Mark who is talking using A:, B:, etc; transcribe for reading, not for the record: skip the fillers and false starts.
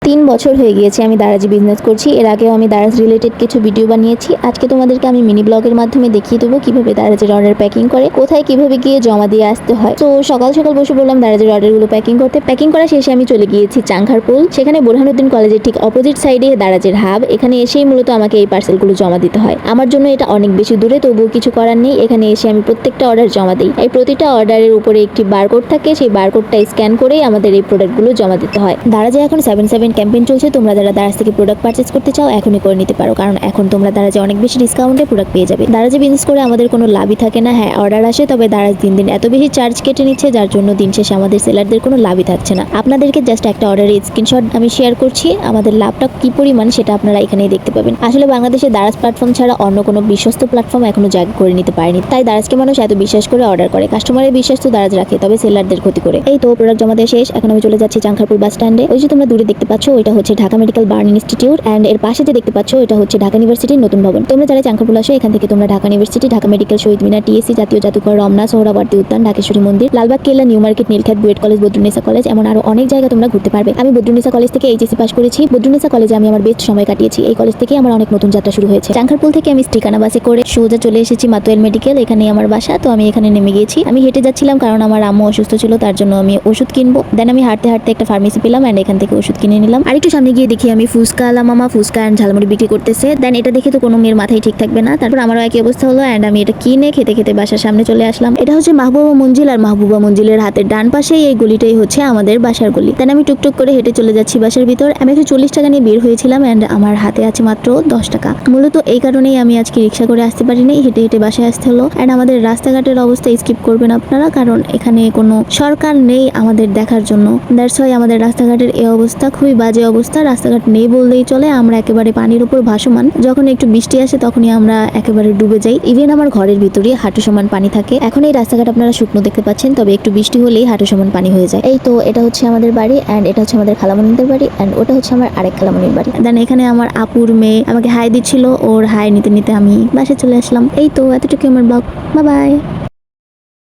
A: 3 বছর হয়ে গিয়েছে আমি দারাজে বিজনেস করছি। এর আগেও আমি দারাজ রিলেটেড কিছু ভিডিও বানিয়েছি। আজকে তোমাদেরকে আমি মিনি ব্লগের মাধ্যমে দেখিয়ে দেবো কিভাবে দারাজের অর্ডার প্যাকিং করে, কোথায় কিভাবে গিয়ে জমা দিয়ে আসতে হয়। তো সকাল সকাল বসে বললাম দারাজের অর্ডারগুলো প্যাকিং করতে। প্যাকিং করা শেষে আমি চলে গিয়েছি চাংখারপুল। সেখানে বোরহানুদ্দিন কলেজের ঠিক অপোজিট সাইডে দারাজের হাব। এখানে এসেই মূলত আমাকে এই পার্সেলগুলো জমা দিতে হয়। আমার জন্য এটা অনেক বেশি দূরে, তবুও কিছু করার নেই। এখানে এসে আমি প্রত্যেকটা অর্ডার জমা দিই। এই প্রতিটা অর্ডারের উপরে একটি বারকোড থাকে, সেই বারকোডটা স্ক্যান করেই আমাদের এই প্রোডাক্টগুলো জমা দিতে হয়। দারাজে এখন 7/7 ক্যাম্পেইন চলছে। তোমরা যারা দারাজ থেকে প্রোডাক্ট পারচেজ করতে চাও এখনই করে নিতে পারো, কারণ এখন তোমরা দারাজে অনেক বেশি ডিসকাউন্টে প্রোডাক্ট পেয়ে যাবে। দারাজে বিজনেস করে আমাদের কোনো লাভই থাকে না। হ্যাঁ, অর্ডার আসে, তবে দারাজ দিন দিন এত বেশি চার্জ কেটে নিচ্ছে, যার জন্য দিন শেষে আমাদের সেলারদের কোনো লাভই থাকছে না। আপনাদেরকে জাস্ট একটা অর্ডারের স্ক্রিনশট আমি শেয়ার করছি। আমাদের লাভটা কি পরিমাণ সেটা আপনারা এখানেই দেখতে পাবেন। আসলে বাংলাদেশে দারাজ প্ল্যাটফর্ম ছাড়া অন্য কোনো বিশ্বস্ত প্ল্যাটফর্ম এখনো জায়গা করে নিতে পারেনি, তাই দারাজকে মানুষ এত বিশ্বাস করে অর্ডার করে। কাস্টমারের বিশ্বাস তো দারাজ রাখে, তবে সেলারদের ক্ষতি করে। এই তো প্রোডাক্ট জমা দেওয়া শেষ। এখন আমি চলে যাচ্ছি চাংখারপুল বাস স্ট্যান্ডে। ওই যে তোমরা দূরে দেখতে পাচ্ছ ওইটা হচ্ছে Dhaka medical burn institute, and এর পাশে যে দেখতে পাচ্ছ এটা হচ্ছে ঢাকা ইউনিভার্সিটির নতুন ভবন। তোমরা যারা চাংখারপুল আসো এখান থেকে তোমরা Dhaka university, Dhaka medical, Shaheed Minar, TSC, জাতীয় জাদুঘর, Ramna, Suhrawardy Udyan, Dhakeshwari Mandir, Lalbagh Kella, new market, Nilkhet, BUET college, Badrunnesa college, এমন আরো অনেক জায়গা তোমরা ঘুরতে পারবে। আমি বদরুন্নেসা কলেজ থেকে এইচএসসি পাস করেছি। বদরুন্নেসা কলেজে আমি আমার বেস্ট সময় কাটিয়েছি। এই কলেজ থেকে আমার অনেক নতুন যাত্রা শুরু হয়েছে। চাংখারপুল থেকে আমি ঠিকানা বাসে করে সোজা চলে এসেছি মাতোয়াইল মেডিকেল। এখানেই আমার বাসা। তো আমি এখানে নেমে গিয়েছি। আমি হেঁটে যাচ্ছিলাম কারণ আমার আম্মু অসুস্থ ছিল, তার জন্য আমি ওষুধ কিনবো। দেন আমি হাঁটতে হাঁটতে একটা ফার্মেসি পেলাম, এন্ড এখান থেকে ওষুধ কিনে নিলাম। আর একটু সামনে গিয়ে দেখি আমি ফুচকা আলা মামা ফুচকা এন্ড ঝালমুড়ি বিক্রি করতেছে। দেন এটা দেখে তো কোনো মেয়ের মাথায় ঠিক থাকবে না। তারপর আমারও একই অবস্থা হলো, এন্ড আমি এটা কিনে খেতে খেতে বাসার সামনে চলে আসলাম। এটা হচ্ছে মাহবুবা মঞ্জিল, আর মাহবুবা মঞ্জিলের হাতের ডান পাশেই এই গলিটাই হচ্ছে আমাদের বাসার গলি। দেন আমি টুকটুক করে হেঁটে চলে যাচ্ছি বাসার ভিতর। আমি 140 টাকা নিয়ে বের হয়েছিলাম, এন্ড আমার হাতে আছে মাত্র 10 টাকা। মূলত এই কারণেই আমি আজকে রিক্সা করে আসতে পারিনি, হেঁটে হেঁটে বাসায় আসতে হলো। এন্ড আমাদের রাস্তাঘাটের অবস্থা স্কিপ করবেন আপনারা, কারণ এখানে কোনো সরকার নেই আমাদের দেখার জন্য। দ্যাটস ওয়াই আমাদের রাস্তাঘাটের এই অবস্থা, খুবই বাজে অবস্থা। রাস্তাঘাট নেই বললেই চলে। আমরা একেবারে পানির উপর ভাসমান। যখন একটু বৃষ্টি আসে তখনই আমরা একেবারে ডুবে যাই। ইভেন আমার ঘরের ভিতরে হাঁটু সমান পানি থাকে। এখন এই রাস্তাঘাট আপনারা শুকনো দেখতে পাচ্ছেন, তবে একটু বৃষ্টি হলেই হাঁটু সমান পানি হয়ে যায়। এই তো এটা হচ্ছে আমাদের বাড়ি, এন্ড এটা হচ্ছে আমাদের খালামণিদের বাড়ি, এন্ড ওটা হচ্ছে আমার আরেক খালামণির বাড়ি। দেন এখানে আমার আপুর মেয়ে আমাকে হাই দিচ্ছিল, ওর হাই নিতে নিতে আমি বাসায় চলে আসলাম। এই তো এতটুকু আমার ব্লগ। Bye bye.